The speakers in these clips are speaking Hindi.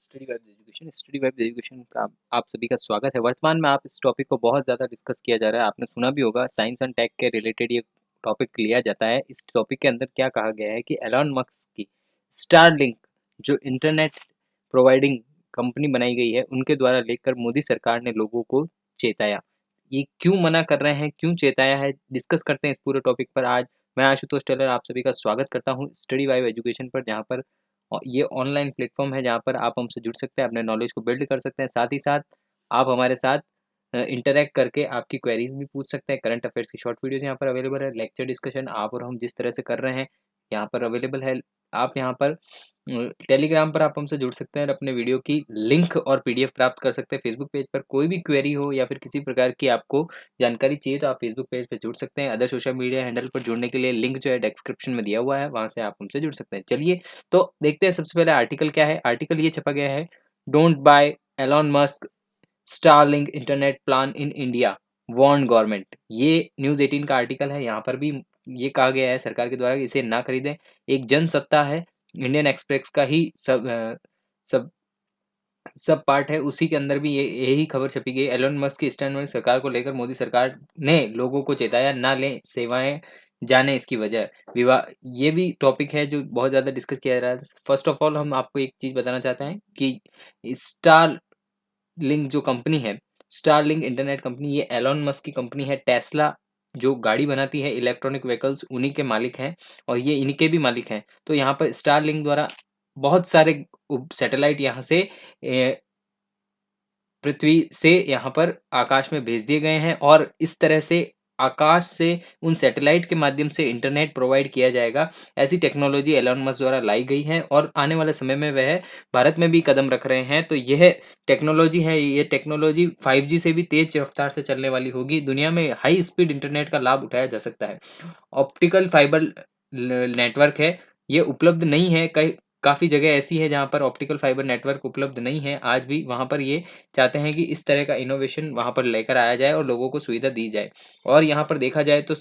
स्टडी वाइब एजुकेशन का आप सभी का स्वागत है। वर्तमान में आप इस टॉपिक को बहुत ज़्यादा डिस्कस किया जा रहा है। आपने सुना भी होगा, साइंस एंड टेक के रिलेटेड ये टॉपिक लिया जाता है। इस टॉपिक के अंदर क्या कहा गया है कि एलॉन मस्क की स्टारलिंक जो इंटरनेट प्रोवाइडिंग कंपनी बनाई गई है, उनके द्वारा लेकर मोदी सरकार ने लोगों को चेताया। ये क्यों मना कर रहे हैं, क्यों चेताया है, डिस्कस करते हैं इस पूरे टॉपिक पर आज। मैं आशुतोष टेलर आप सभी का स्वागत करता हूँ स्टडी वाइब एजुकेशन पर, जहाँ पर ये ऑनलाइन प्लेटफॉर्म है जहाँ पर आप हमसे जुड़ सकते हैं, अपने नॉलेज को बिल्ड कर सकते हैं। साथ ही साथ आप हमारे साथ इंटरैक्ट करके आपकी क्वेरीज भी पूछ सकते हैं। करंट अफेयर्स की शॉर्ट वीडियोस यहाँ पर अवेलेबल है। लेक्चर डिस्कशन आप और हम जिस तरह से कर रहे हैं यहाँ पर अवेलेबल है। आप यहाँ पर टेलीग्राम पर आप हमसे जुड़ सकते हैं और अपने वीडियो की लिंक और पीडीएफ प्राप्त कर सकते हैं। फेसबुक पेज पर कोई भी क्वेरी हो या फिर किसी प्रकार की आपको जानकारी चाहिए तो आप फेसबुक पेज पर जुड़ सकते हैं। अदर सोशल मीडिया हैंडल पर जुड़ने के लिए लिंक जो है डिस्क्रिप्शन में दिया हुआ है, वहाँ से आप हमसे जुड़ सकते हैं। चलिए तो देखते हैं सबसे पहले आर्टिकल क्या है। आर्टिकल ये छपा गया है, don't buy Elon Musk Starlink internet plan in India warn government. ये न्यूज़ 18 का आर्टिकल है। यहाँ पर भी ये कहा गया है सरकार के द्वारा कि इसे ना खरीदें। एक जनसत्ता है, इंडियन एक्सप्रेस का ही सब सब पार्ट है, उसी के अंदर भी ये यही खबर छपी गई। एलोन मस्क की स्टैंड में सरकार को लेकर मोदी सरकार ने लोगों को चेताया, ना लें सेवाएं, जाने इसकी वजह। विवाह ये भी टॉपिक है जो बहुत ज़्यादा डिस्कस किया जा रहा है। फर्स्ट ऑफ ऑल हम आपको एक चीज़ बताना चाहते हैं कि स्टार लिंक जो कंपनी है, स्टारलिंक इंटरनेट कंपनी, ये एलोन मस्क की कंपनी है। टेस्ला जो गाड़ी बनाती है, इलेक्ट्रॉनिक व्हीकल्स, उन्हीं के मालिक हैं और ये इनके भी मालिक हैं। तो यहाँ पर स्टारलिंक द्वारा बहुत सारे सैटेलाइट यहाँ से पृथ्वी से यहाँ पर आकाश में भेज दिए गए हैं और इस तरह से आकाश से उन सैटेलाइट के माध्यम से इंटरनेट प्रोवाइड किया जाएगा। ऐसी टेक्नोलॉजी एलोन मस्क द्वारा लाई गई है और आने वाले समय में वह भारत में भी कदम रख रहे हैं। तो यह टेक्नोलॉजी है, ये टेक्नोलॉजी 5G से भी तेज रफ्तार से चलने वाली होगी। दुनिया में हाई स्पीड इंटरनेट का लाभ उठाया जा सकता है। ऑप्टिकल फाइबर नेटवर्क है, ये उपलब्ध नहीं है। कई काफ़ी जगह ऐसी है जहाँ पर ऑप्टिकल फाइबर नेटवर्क उपलब्ध नहीं है आज भी। वहाँ पर ये चाहते हैं कि इस तरह का इनोवेशन वहाँ पर लेकर आया जाए और लोगों को सुविधा दी जाए। और यहाँ पर देखा जाए तो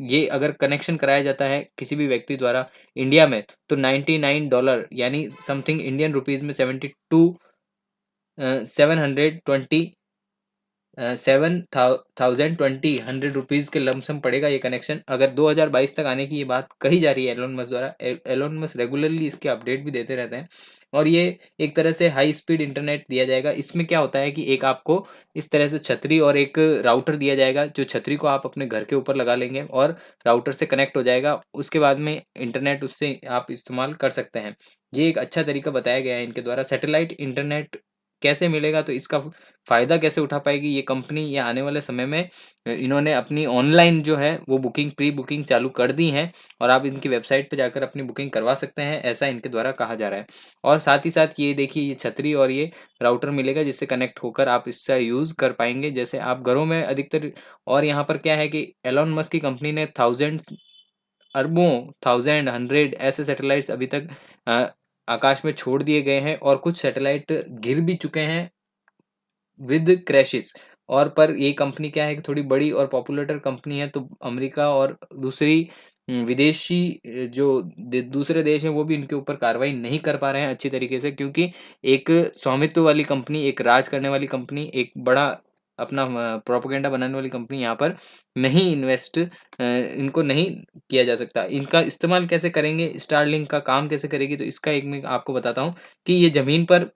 ये अगर कनेक्शन कराया जाता है किसी भी व्यक्ति द्वारा इंडिया में, तो $99 यानी समथिंग इंडियन रुपीज़ में 7,20 रुपीज़ के लमसम पड़ेगा ये कनेक्शन। अगर 2022 तक आने की ये बात कही जा रही है एलोन मस्क द्वारा। एलोन मस्क रेगुलरली इसके अपडेट भी देते रहते हैं और ये एक तरह से हाई स्पीड इंटरनेट दिया जाएगा। इसमें क्या होता है कि एक आपको इस तरह से छतरी और एक राउटर दिया जाएगा, जो छतरी को आप अपने घर के ऊपर लगा लेंगे और राउटर से कनेक्ट हो जाएगा। उसके बाद में इंटरनेट उससे आप इस्तेमाल कर सकते हैं। ये एक अच्छा तरीका बताया गया है इनके द्वारा। सैटेलाइट इंटरनेट कैसे मिलेगा, तो इसका फ़ायदा कैसे उठा पाएगी ये कंपनी, ये आने वाले समय में इन्होंने अपनी ऑनलाइन जो है वो बुकिंग, प्री बुकिंग चालू कर दी है और आप इनकी वेबसाइट पे जाकर अपनी बुकिंग करवा सकते हैं, ऐसा इनके द्वारा कहा जा रहा है। और साथ ही साथ ये देखिए, ये छतरी और ये राउटर मिलेगा जिससे कनेक्ट होकर आप इसका यूज़ कर पाएँगे जैसे आप घरों में अधिकतर। और यहाँ पर क्या है कि एलोन मस्क की कंपनी ने थाउज़ेंड्स, अरबों, थाउज़ेंड, हंड्रेड ऐसे सैटेलाइट्स अभी तक अ, आकाश में छोड़ दिए गए हैं और कुछ सैटेलाइट गिर भी चुके हैं विद क्रैशेस। और पर ये कंपनी क्या है कि थोड़ी बड़ी और पॉपुलेटर कंपनी है, तो अमेरिका और दूसरी विदेशी जो दूसरे देश हैं वो भी इनके ऊपर कार्रवाई नहीं कर पा रहे हैं अच्छी तरीके से, क्योंकि एक स्वामित्व वाली कंपनी, एक राज करने वाली कंपनी, एक बड़ा अपना प्रोपेगेंडा बनाने वाली कंपनी यहाँ पर नहीं इन्वेस्ट इनको नहीं किया जा सकता। इनका इस्तेमाल कैसे करेंगे, स्टारलिंक का काम कैसे करेगी, तो इसका एक मैं आपको बताता हूँ कि ये ज़मीन पर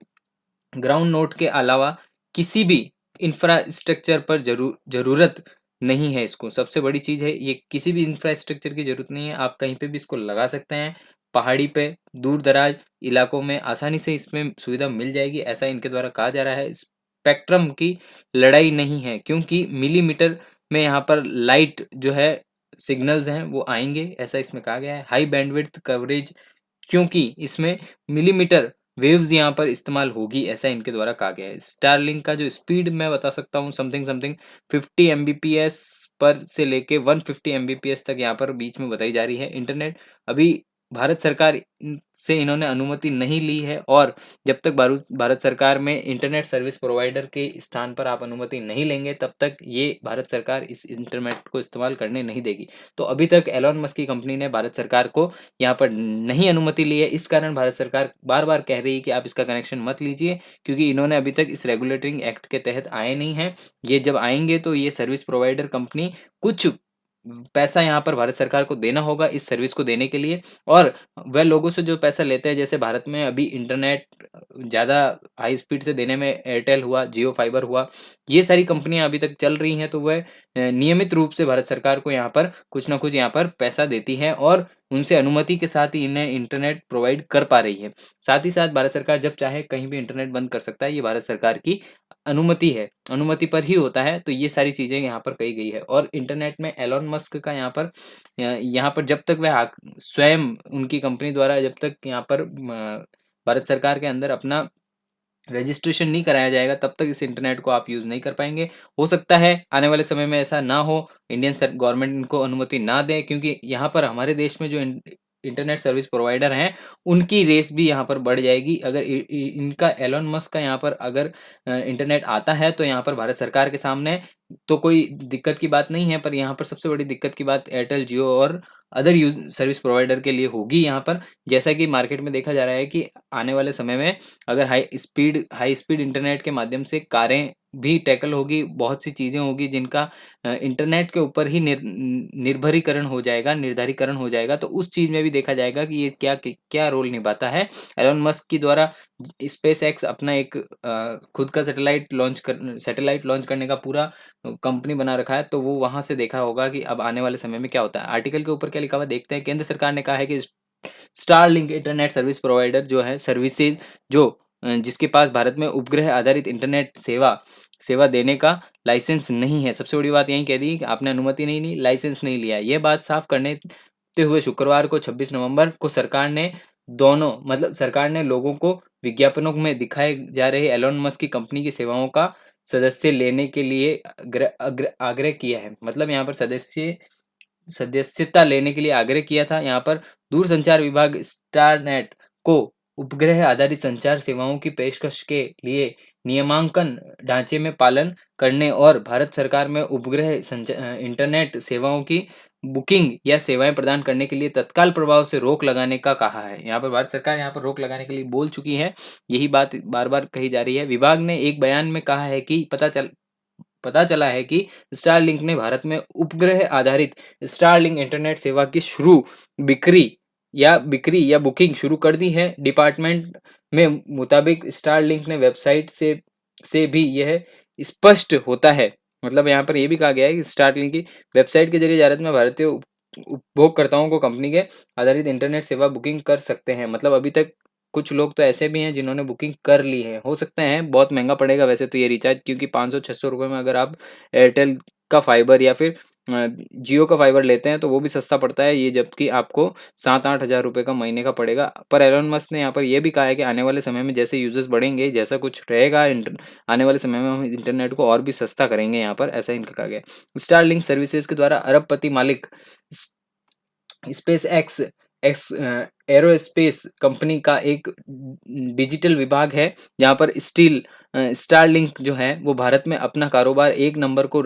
ग्राउंड नोट के अलावा किसी भी इंफ्रास्ट्रक्चर पर ज़रूरत नहीं है इसको। सबसे बड़ी चीज़ है, ये किसी भी इंफ्रास्ट्रक्चर की ज़रूरत नहीं है। आप कहीं पे भी इसको लगा सकते हैं। पहाड़ी पे, दूर-दराज इलाकों में आसानी से इसमें सुविधा मिल जाएगी, ऐसा इनके द्वारा कहा जा रहा है। स्पेक्ट्रम की लड़ाई नहीं है, क्योंकि मिलीमीटर में यहाँ पर लाइट जो है, सिग्नल्स हैं वो आएँगे, ऐसा इसमें कहा गया है। हाई बैंडविड्थ कवरेज, क्योंकि इसमें मिलीमीटर वेव्स यहाँ पर इस्तेमाल होगी, ऐसा इनके द्वारा कहा गया है। स्टारलिंक का जो स्पीड मैं बता सकता हूँ, समथिंग 50 एमबीपीएस पर से लेके 150 एमबीपीएस तक यहाँ पर बीच में बताई जा रही है। इंटरनेट अभी भारत सरकार से इन्होंने अनुमति नहीं ली है, और जब तक भारत सरकार में इंटरनेट सर्विस प्रोवाइडर के स्थान पर आप अनुमति नहीं लेंगे, तब तक ये भारत सरकार इस इंटरनेट को इस्तेमाल करने नहीं देगी। तो अभी तक एलोन मस्क की कंपनी ने भारत सरकार को यहाँ पर नहीं अनुमति ली है। इस कारण भारत सरकार बार-बार कह रही है कि आप इसका कनेक्शन मत लीजिए, क्योंकि इन्होंने अभी तक इस रेगुलेटरी एक्ट के तहत आए नहीं हैं। ये जब आएँगे तो ये सर्विस प्रोवाइडर कंपनी कुछ पैसा यहाँ पर भारत सरकार को देना होगा इस सर्विस को देने के लिए, और वह लोगों से जो पैसा लेते हैं, जैसे भारत में अभी इंटरनेट ज़्यादा हाई स्पीड से देने में एयरटेल हुआ, जियो फाइबर हुआ, ये सारी कंपनियां अभी तक चल रही हैं, तो वह नियमित रूप से भारत सरकार को यहाँ पर कुछ ना कुछ यहाँ पर पैसा देती है, और उनसे अनुमति के साथ ही इन्हें इंटरनेट प्रोवाइड कर पा रही है। साथ ही साथ भारत सरकार जब चाहे कहीं भी इंटरनेट बंद कर सकता है, ये भारत सरकार की अनुमति है, अनुमति पर ही होता है। तो ये सारी चीज़ें यहाँ पर कही गई है, और इंटरनेट में एलोन मस्क का यहाँ पर जब तक वह स्वयं उनकी कंपनी द्वारा जब तक यहाँ पर भारत सरकार के अंदर अपना रजिस्ट्रेशन नहीं कराया जाएगा, तब तक इस इंटरनेट को आप यूज़ नहीं कर पाएँगे। हो सकता है आने वाले समय में ऐसा ना हो, इंडियन गवर्नमेंट इनको अनुमति ना दे, क्योंकि यहाँ पर हमारे देश में जो इंटरनेट सर्विस प्रोवाइडर हैं, उनकी रेस भी यहाँ पर बढ़ जाएगी। अगर इनका एलोन मस्क का यहाँ पर अगर इंटरनेट आता है, तो यहाँ पर भारत सरकार के सामने तो कोई दिक्कत की बात नहीं है, पर यहाँ पर सबसे बड़ी दिक्कत की बात एयरटेल, जियो और अदर यूज सर्विस प्रोवाइडर के लिए होगी यहाँ पर। जैसा कि मार्केट में देखा जा रहा है कि आने वाले समय में अगर हाई स्पीड इंटरनेट के माध्यम से कारें भी टैकल होगी, बहुत सी चीज़ें होगी जिनका इंटरनेट के ऊपर ही निर्भरीकरण हो जाएगा, निर्धारीकरण हो जाएगा। तो उस चीज़ में भी देखा जाएगा कि ये क्या रोल निभाता है। एलोन मस्क की द्वारा स्पेस एक्स अपना एक खुद का सैटेलाइट लॉन्च करने का पूरा कंपनी बना रखा है, तो वो वहाँ से देखा होगा कि अब आने वाले समय में क्या होता है। आर्टिकल के ऊपर क्या लिखा हुआ देखते हैं। केंद्र सरकार ने कहा है कि स्टारलिंक इंटरनेट सर्विस प्रोवाइडर जो है सर्विसेज जो जिसके पास भारत में उपग्रह आधारित इंटरनेट सेवा देने का लाइसेंस नहीं है। सबसे बड़ी बात यही कह दी कि आपने अनुमति नहीं ली, लाइसेंस नहीं लिया। ये बात साफ करने हुए शुक्रवार को 26 नवंबर को सरकार ने लोगों को विज्ञापनों में दिखाए जा रहे एलोन मस्क की कंपनी की सेवाओं का सदस्य लेने के लिए आग्रह किया है। मतलब यहाँ पर सदस्यता लेने के लिए आग्रह किया था। यहाँ पर दूरसंचार विभाग स्टारनेट को उपग्रह आधारित संचार सेवाओं की पेशकश के लिए नियमांकन ढांचे में पालन करने और भारत सरकार में उपग्रह इंटरनेट सेवाओं की बुकिंग या सेवाएं प्रदान करने के लिए तत्काल प्रभाव से रोक लगाने का कहा है। यहाँ पर भारत सरकार यहाँ पर रोक लगाने के लिए बोल चुकी है। यही बात बार-बार कही जा रही है। विभाग ने एक बयान में कहा है कि पता चला है कि स्टारलिंक ने भारत में उपग्रह आधारित स्टारलिंक इंटरनेट सेवा की बिक्री या बुकिंग शुरू कर दी है। डिपार्टमेंट में मुताबिक स्टारलिंक ने वेबसाइट से भी यह स्पष्ट होता है। मतलब यहाँ पर यह भी कहा गया है कि स्टारलिंक की वेबसाइट के जरिए भारत में भारतीय उपभोक्ताओं को कंपनी के आधारित इंटरनेट सेवा बुकिंग कर सकते हैं। मतलब अभी तक कुछ लोग तो ऐसे भी हैं जिन्होंने बुकिंग कर ली है। हो सकते हैं बहुत महंगा पड़ेगा वैसे तो ये रिचार्ज, क्योंकि 500-600 रुपये में अगर आप एयरटेल का फाइबर या फिर जियो का फाइबर लेते हैं तो वो भी सस्ता पड़ता है ये, जबकि आपको 7-8 हज़ार रुपये का महीने का पड़ेगा। पर एलोन मस्क ने यहाँ पर यह भी कहा है कि आने वाले समय में जैसे यूजर्स बढ़ेंगे, जैसा कुछ रहेगा आने वाले समय में हम इंटरनेट को और भी सस्ता करेंगे। यहाँ पर ऐसा इनका कहा गया। स्टारलिंक सर्विसेज के द्वारा अरबपति मालिक स्पेस एक्स एरोस्पेस कंपनी का एक डिजिटल विभाग है, जहाँ पर स्टारलिंक जो है वो भारत में अपना कारोबार 1 नवंबर को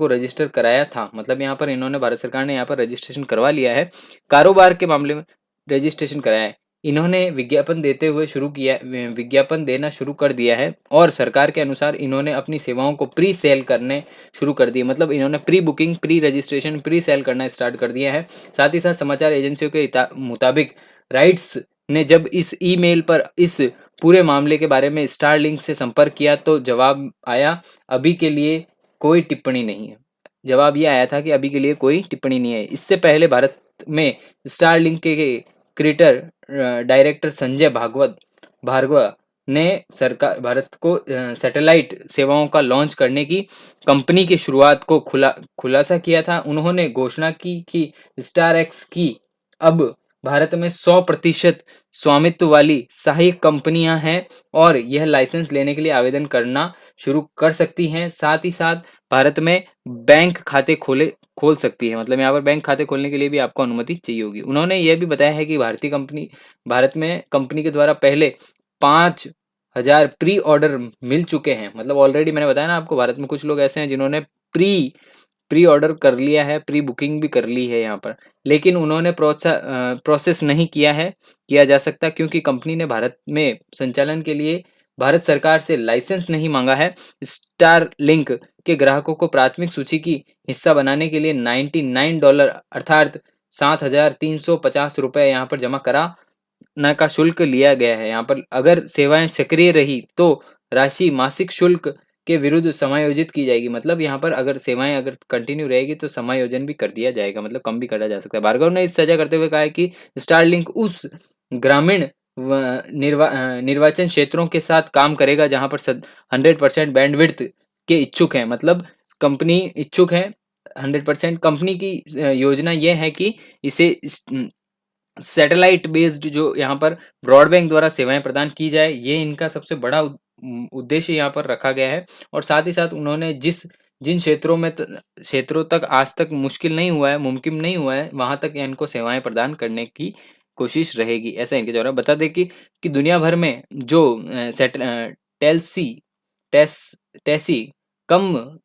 रजिस्टर कराया था। मतलब यहाँ पर इन्होंने भारत सरकार ने यहाँ पर रजिस्ट्रेशन करवा लिया है, कारोबार के मामले में रजिस्ट्रेशन कराया है। इन्होंने विज्ञापन देना शुरू कर दिया है, और सरकार के अनुसार इन्होंने अपनी सेवाओं को प्री सेल करने शुरू कर दिए। मतलब इन्होंने pre booking, pre registration, pre sale करना स्टार्ट कर दिया है। साथ ही साथ समाचार एजेंसियों के मुताबिक राइट्स ने जब इस ईमेल पर इस पूरे मामले के बारे में स्टारलिंक से संपर्क किया तो जवाब आया, अभी के लिए कोई टिप्पणी नहीं है। जवाब ये आया था कि अभी के लिए कोई टिप्पणी नहीं है। इससे पहले भारत में स्टारलिंक के क्रिएटर डायरेक्टर संजय भार्गव ने भारत को सैटेलाइट सेवाओं का लॉन्च करने की कंपनी की शुरुआत को खुलासा किया था। उन्होंने घोषणा की कि स्टारएक्स की अब भारत में 100% स्वामित्व वाली सहायक कंपनियां हैं और यह लाइसेंस लेने के लिए आवेदन करना शुरू कर सकती हैं। साथ ही साथ भारत में बैंक खाते खोल सकती है। मतलब यहाँ पर बैंक खाते खोलने के लिए भी आपको अनुमति चाहिए होगी। उन्होंने यह भी बताया है कि भारत में कंपनी के द्वारा पहले 5,000 प्री ऑर्डर मिल चुके हैं। मतलब ऑलरेडी मैंने बताया ना आपको, भारत में कुछ लोग ऐसे हैं जिन्होंने प्री प्री ऑर्डर कर लिया है, प्री बुकिंग भी कर ली है यहाँ पर, लेकिन उन्होंने प्रोसेस नहीं किया जा सकता क्योंकि कंपनी ने भारत में संचालन के लिए भारत सरकार से लाइसेंस नहीं मांगा है। स्टारलिंक के ग्राहकों को प्राथमिक सूची की हिस्सा बनाने के लिए $99 अर्थात ₹7,350 यहाँ पर जमा कराने का शुल्क लिया गया है। यहाँ पर अगर सेवाएं सक्रिय रही तो राशि मासिक शुल्क के विरुद्ध समायोजित की जाएगी। मतलब यहाँ पर अगर सेवाएं अगर कंटिन्यू रहेगी तो समायोजन भी कर दिया जाएगा, मतलब कम भी करा जा सकता है। भार्गव ने इस सजा करते हुए कहा है कि स्टारलिंक उस ग्रामीण निर्वाचन क्षेत्रों के साथ काम करेगा जहां पर 100% बैंडविड्थ के इच्छुक हैं। मतलब कंपनी इच्छुक है 100%। कंपनी की योजना यह है कि इसे सैटेलाइट बेस्ड जो यहाँ पर ब्रॉडबैंड द्वारा सेवाएं प्रदान की जाए, ये इनका सबसे बड़ा उद्देश्य यहाँ पर रखा गया है। और साथ ही साथ उन्होंने जिन क्षेत्रों तक आज तक मुमकिन नहीं हुआ है, वहां तक इनको सेवाएं प्रदान करने की कोशिश रहेगी, ऐसा इनके द्वारा। बता दें कि दुनिया भर में जो टेलसी टेस टेसी कम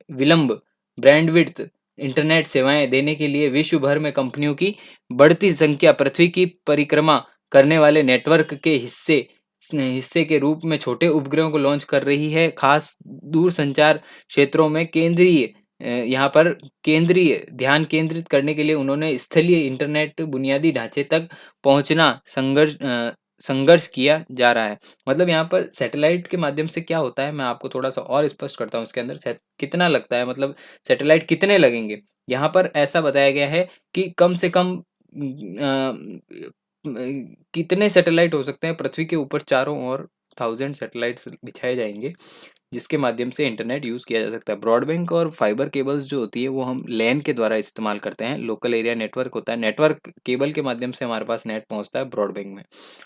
विलंब ब्रैंडविड्थ इंटरनेट सेवाएं देने के लिए विश्व भर में कंपनियों की बढ़ती संख्या पृथ्वी की परिक्रमा करने वाले नेटवर्क के हिस्से के रूप में छोटे उपग्रहों को लॉन्च कर रही है। खास दूर संचार क्षेत्रों में यहाँ पर केंद्रीय ध्यान केंद्रित करने के लिए उन्होंने स्थलीय इंटरनेट बुनियादी ढांचे तक पहुंचना संघर्ष किया जा रहा है। मतलब यहाँ पर सैटेलाइट के माध्यम से क्या होता है, मैं आपको थोड़ा सा और स्पष्ट करता हूँ। इसके अंदर कितना लगता है, मतलब सैटेलाइट कितने लगेंगे। यहाँ पर ऐसा बताया गया है कि कम से कम कितने सैटेलाइट हो सकते हैं पृथ्वी के ऊपर, चारों ओर 1000 सैटेलाइट्स बिछाए जाएंगे जिसके माध्यम से इंटरनेट यूज़ किया जा सकता है। ब्रॉडबैंड और फाइबर केबल्स जो होती है वो हम लैन के द्वारा इस्तेमाल करते हैं। लोकल एरिया नेटवर्क होता है, नेटवर्क केबल के माध्यम से हमारे पास नेट पहुंचता है ब्रॉडबैंड में।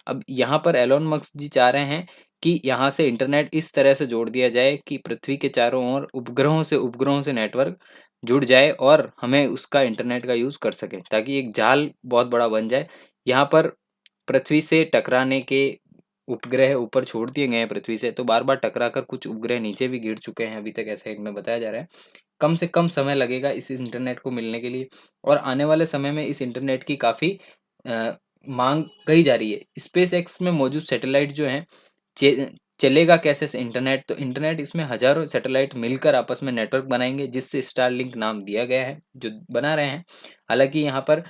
अब यहाँ पर एलोन मस्क जी चाह रहे हैं कि यहाँ से इंटरनेट इस तरह से जोड़ दिया जाए कि पृथ्वी के चारों ओर उपग्रहों से नेटवर्क जुड़ जाए और हमें उसका इंटरनेट का यूज़ कर सके, ताकि एक जाल बहुत बड़ा बन जाए। यहाँ पर पृथ्वी से टकराने के उपग्रह ऊपर छोड़ दिए गए हैं पृथ्वी से, तो बार बार टकरा कर कुछ उपग्रह नीचे भी गिर चुके हैं अभी तक, ऐसा इनमें बताया जा रहा है। कम से कम समय लगेगा इस इंटरनेट को मिलने के लिए, और आने वाले समय में इस इंटरनेट की काफ़ी मांग कही जा रही है। स्पेस एक्स में मौजूद सैटेलाइट जो हैं, चलेगा कैसे से इंटरनेट, तो इंटरनेट इसमें हजारों सैटेलाइट मिलकर आपस में नेटवर्क बनाएंगे, जिससे स्टारलिंक नाम दिया गया है जो बना रहे हैं। हालांकि यहाँ पर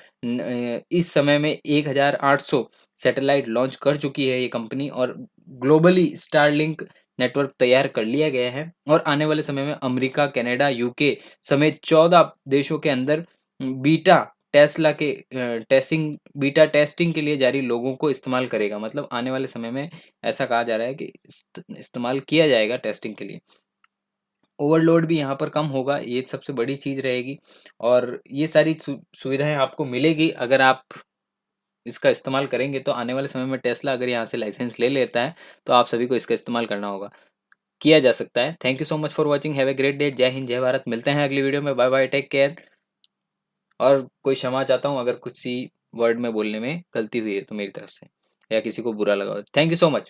इस समय में 1800 सैटेलाइट लॉन्च कर चुकी है ये कंपनी, और ग्लोबली स्टारलिंक नेटवर्क तैयार कर लिया गया है। और आने वाले समय में अमेरिका, कनाडा, यूके समेत 14 देशों के अंदर बीटा बीटा टेस्टिंग के लिए जारी लोगों को इस्तेमाल करेगा। मतलब आने वाले समय में ऐसा कहा जा रहा है कि इस्तेमाल किया जाएगा टेस्टिंग के लिए। ओवरलोड भी यहाँ पर कम होगा, ये सबसे बड़ी चीज़ रहेगी। और ये सारी सुविधाएं आपको मिलेगी अगर आप इसका इस्तेमाल करेंगे। तो आने वाले समय में टेस्ला अगर यहाँ से लाइसेंस ले लेता है तो आप सभी को इसका इस्तेमाल करना होगा, किया जा सकता है। Thank you so much for watching, have a great day. Jai Hind, Jai Bharat. मिलते हैं अगली वीडियो में। Bye bye, take care. और कोई क्षमा चाहता हूँ अगर कुछ ही वर्ड में बोलने में गलती हुई है तो मेरी तरफ से, या किसी को बुरा लगा हो। Thank you so much.